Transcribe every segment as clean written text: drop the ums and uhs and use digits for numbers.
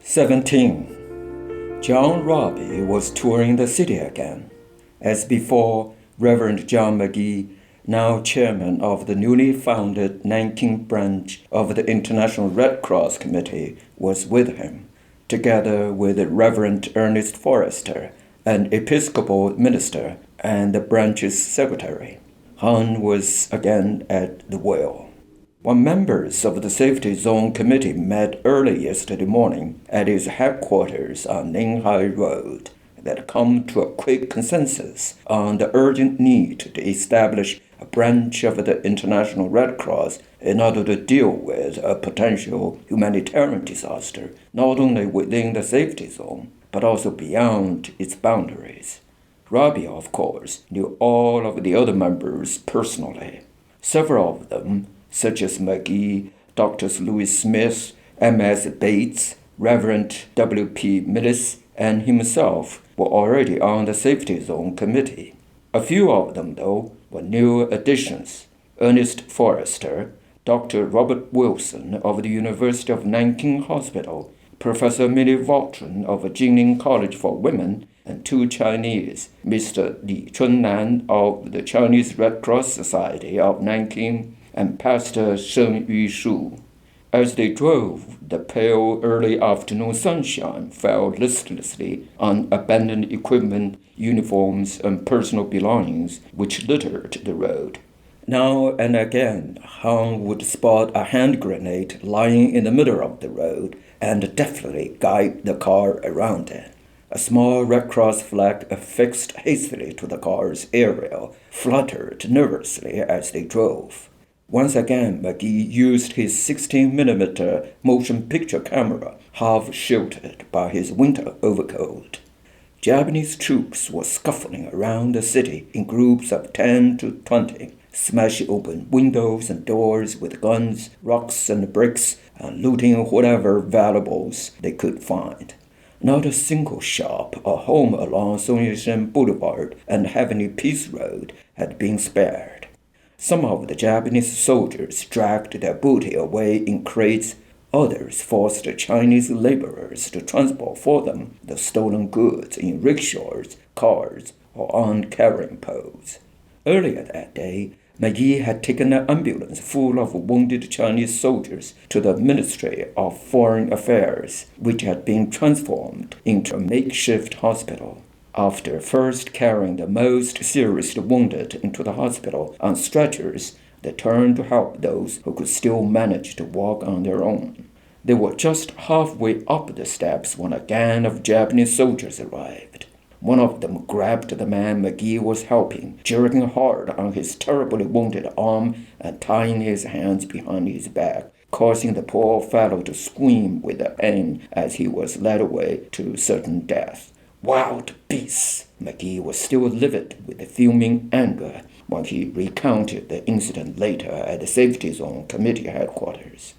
17. John Rabe was touring the city again. As before, Reverend John McGee, now chairman of the newly founded Nanking branch of the International Red Cross Committee, was with him, together with Reverend Ernest Forrester, an Episcopal minister and the branch's secretary. Han was again at the wheel. When members of the Safety Zone Committee met early yesterday morning at his headquarters on Ninghai Road, they had come to a quick consensus on the urgent need to establish a branch of the International Red Cross in order to deal with a potential humanitarian disaster, not only within the safety zone, but also beyond its boundaries. Rabe, of course, knew all of the other members personally. Several of them, such as McGee, Drs. Louis Smith, M.S. Bates, Reverend W.P. Millis, and himself were already on the Safety Zone Committee. A few of them, though, were new additions. Ernest Forrester, Dr. Robert Wilson of the University of Nanking Hospital, Professor Millie Vautrin of Jingling College for Women, and two Chinese, Mr. Li Chunnan of the Chinese Red Cross Society of Nanking, and Pastor Sheng Yushu. As they drove, the pale early afternoon sunshine fell listlessly on abandoned equipment, uniforms, and personal belongings which littered the road. Now and again, Han would spot a hand grenade lying in the middle of the road and deftly guide the car around it. A small Red Cross flag affixed hastily to the car's aerial fluttered nervously as they drove. Once again, McGee used his 16mm motion picture camera, half shielded by his winter overcoat. Japanese troops were scuffling around the city in groups of 10 to 20, smashing open windows and doors with guns, rocks, and bricks, and looting whatever valuables they could find. Not a single shop or home along Songyuan Boulevard and Heavenly Peace Road had been spared. Some of the Japanese soldiers dragged their booty away in crates. Others forced Chinese laborers to transport for them the stolen goods in rickshaws, cars, or on carrying poles. Earlier that day, McGee had taken an ambulance full of wounded Chinese soldiers to the Ministry of Foreign Affairs, which had been transformed into a makeshift hospital. After first carrying the most seriously wounded into the hospital on stretchers, they turned to help those who could still manage to walk on their own. They were just halfway up the steps when a gang of Japanese soldiers arrived. One of them grabbed the man McGee was helping, jerking hard on his terribly wounded arm and tying his hands behind his back, causing the poor fellow to scream with the pain as he was led away to certain death. Wild beasts! McGee was still livid with fuming anger when he recounted the incident later at the Safety Zone Committee headquarters.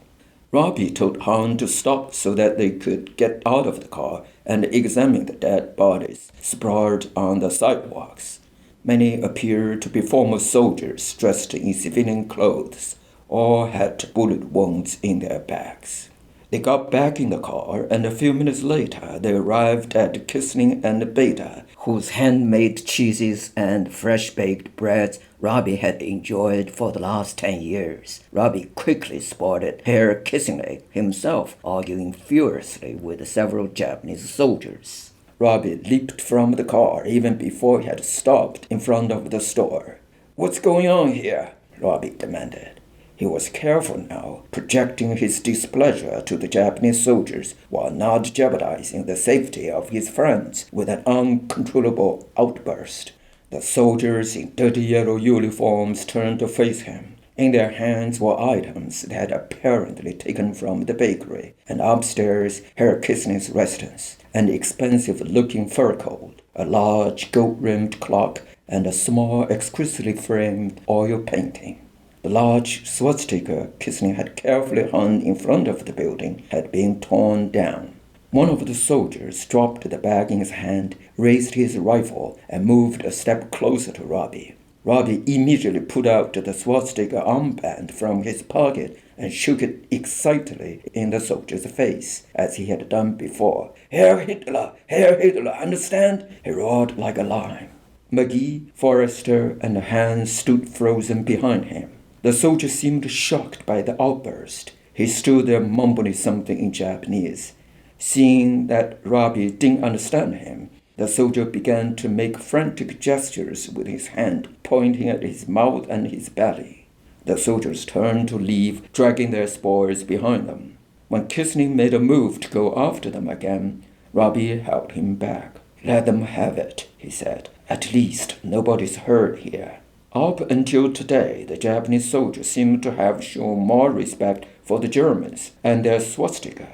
Rabe told Han to stop so that they could get out of the car and examine the dead bodies sprawled on the sidewalks. Many appeared to be former soldiers dressed in civilian clothes. All had bullet wounds in their backs. They got back in the car, and a few minutes later they arrived at Kissling and Beta, whose handmade cheeses and fresh-baked breads Rabe had enjoyed for the last 10 years. Rabe quickly spotted Herr Kissling himself arguing furiously with several Japanese soldiers. Rabe leaped from the car even before he had stopped in front of the store. "What's going on here?" Rabe demanded. He was careful now, projecting his displeasure to the Japanese soldiers while not jeopardizing the safety of his friends with an uncontrollable outburst. The soldiers in dirty yellow uniforms turned to face him. In their hands were items they had apparently taken from the bakery, and upstairs Herr Kissling's residence, an expensive-looking fur coat, a large gold-rimmed clock, and a small exquisitely framed oil painting. The large swastika Kissling had carefully hung in front of the building had been torn down. One of the soldiers dropped the bag in his hand, raised his rifle, and moved a step closer to Rabe. Rabe immediately pulled out the swastika armband from his pocket and shook it excitedly in the soldier's face, as he had done before. Herr Hitler! Herr Hitler! Understand? He roared like a lion. McGee, Forrester, and Hans stood frozen behind him. The soldier seemed shocked by the outburst. He stood there mumbling something in Japanese. Seeing that Rabe didn't understand him, the soldier began to make frantic gestures with his hand, pointing at his mouth and his belly. The soldiers turned to leave, dragging their spoils behind them. When Kisning made a move to go after them again, Rabe held him back. Let them have it, he said. At least nobody's hurt here. Up until today, the Japanese soldiers seem to have shown more respect for the Germans and their swastika.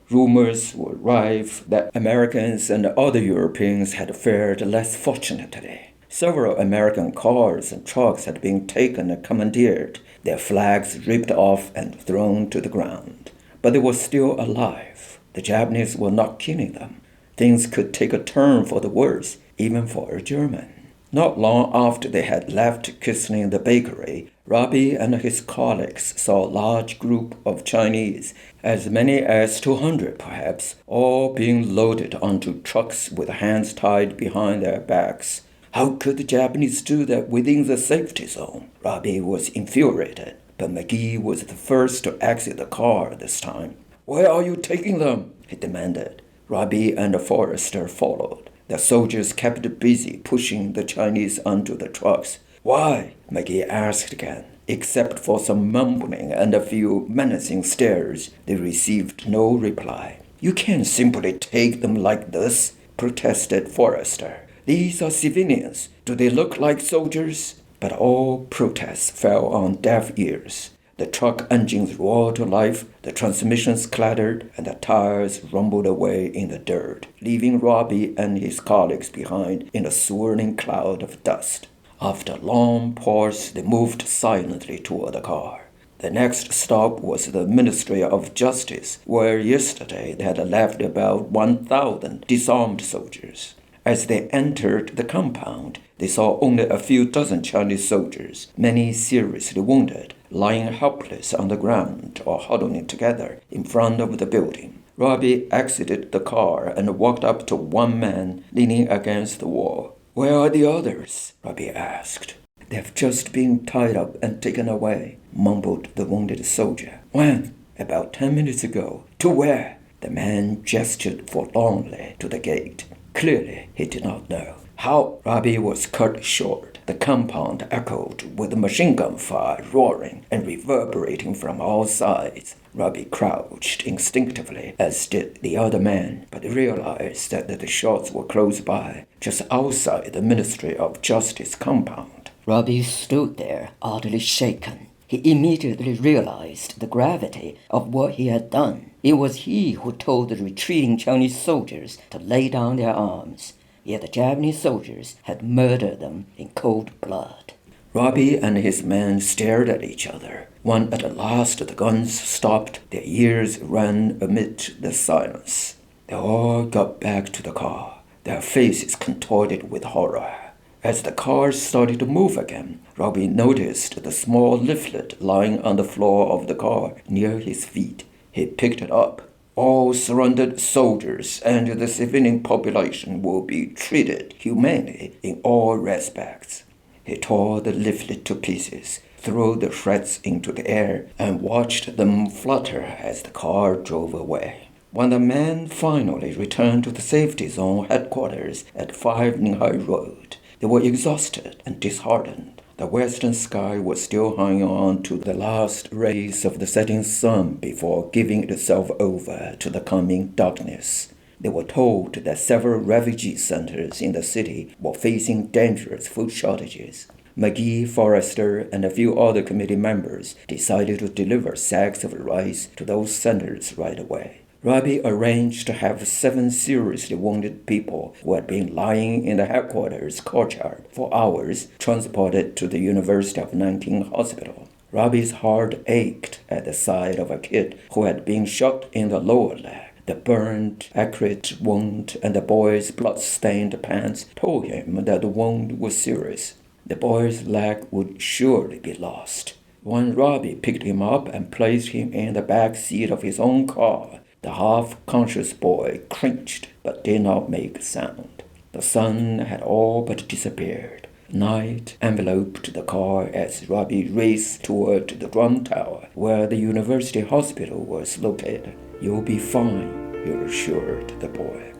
Rumors were rife that Americans and other Europeans had fared less fortunately. Several American cars and trucks had been taken and commandeered, their flags ripped off and thrown to the ground. But they were still alive. The Japanese were not killing them. Things could take a turn for the worse, even for a German. Not long after they had left Kisling the bakery, Rabe and his colleagues saw a large group of Chinese, as many as 200 perhaps, all being loaded onto trucks with hands tied behind their backs. How could the Japanese do that within the safety zone? Rabe was infuriated, but McGee was the first to exit the car this time. Where are you taking them? He demanded. Rabe and Forrester followed. The soldiers kept busy pushing the Chinese onto the trucks. Why? McGee asked again. Except for some mumbling and a few menacing stares, they received no reply. You can't simply take them like this, protested Forrester. These are civilians. Do they look like soldiers? But all protests fell on deaf ears. The truck engines roared to life, the transmissions clattered, and the tires rumbled away in the dirt, leaving Rabe and his colleagues behind in a swirling cloud of dust. After a long pause, they moved silently toward the car. The next stop was the Ministry of Justice, where yesterday they had left about 1,000 disarmed soldiers. As they entered the compound, they saw only a few dozen Chinese soldiers, many seriously wounded, lying helpless on the ground or huddling together in front of the building. Rabe exited the car and walked up to one man leaning against the wall. Where are the others? Rabe asked. They've just been tied up and taken away, mumbled the wounded soldier. When? About 10 minutes ago. To where? The man gestured forlornly to the gate. Clearly, he did not know. How? Rabe was cut short. The compound echoed with machine gun fire roaring and reverberating from all sides. Rabe crouched instinctively, as did the other man, but realized that the shots were close by, just outside the Ministry of Justice compound. Rabe stood there, utterly shaken. He immediately realized the gravity of what he had done. It was he who told the retreating Chinese soldiers to lay down their arms. Yet the Japanese soldiers had murdered them in cold blood. Rabe and his men stared at each other. When at last the guns stopped, their ears rang amid the silence. They all got back to the car, their faces contorted with horror. As the car started to move again, Rabe noticed the small leaflet lying on the floor of the car near his feet. He picked it up. All surrendered soldiers and the civilian population will be treated humanely in all respects. He tore the leaflet to pieces, threw the shreds into the air, and watched them flutter as the car drove away. When the men finally returned to the safety zone headquarters at 5 Ninghai Road, they were exhausted and disheartened. The western sky was still hanging on to the last rays of the setting sun before giving itself over to the coming darkness. They were told that several refugee centers in the city were facing dangerous food shortages. McGee, Forrester, and a few other committee members decided to deliver sacks of rice to those centers right away. Rabe arranged to have 7 seriously wounded people who had been lying in the headquarters courtyard for hours transported to the University of Nanking Hospital. Rabe's heart ached at the sight of a kid who had been shot in the lower leg. The burned, acrid wound and the boy's blood-stained pants told him that the wound was serious. The boy's leg would surely be lost. When Rabe picked him up and placed him in the back seat of his own car, the half-conscious boy cringed but did not make a sound. The sun had all but disappeared. Night enveloped the car as Rabe raced toward the drum tower where the university hospital was located. "You'll be fine," he assured the boy.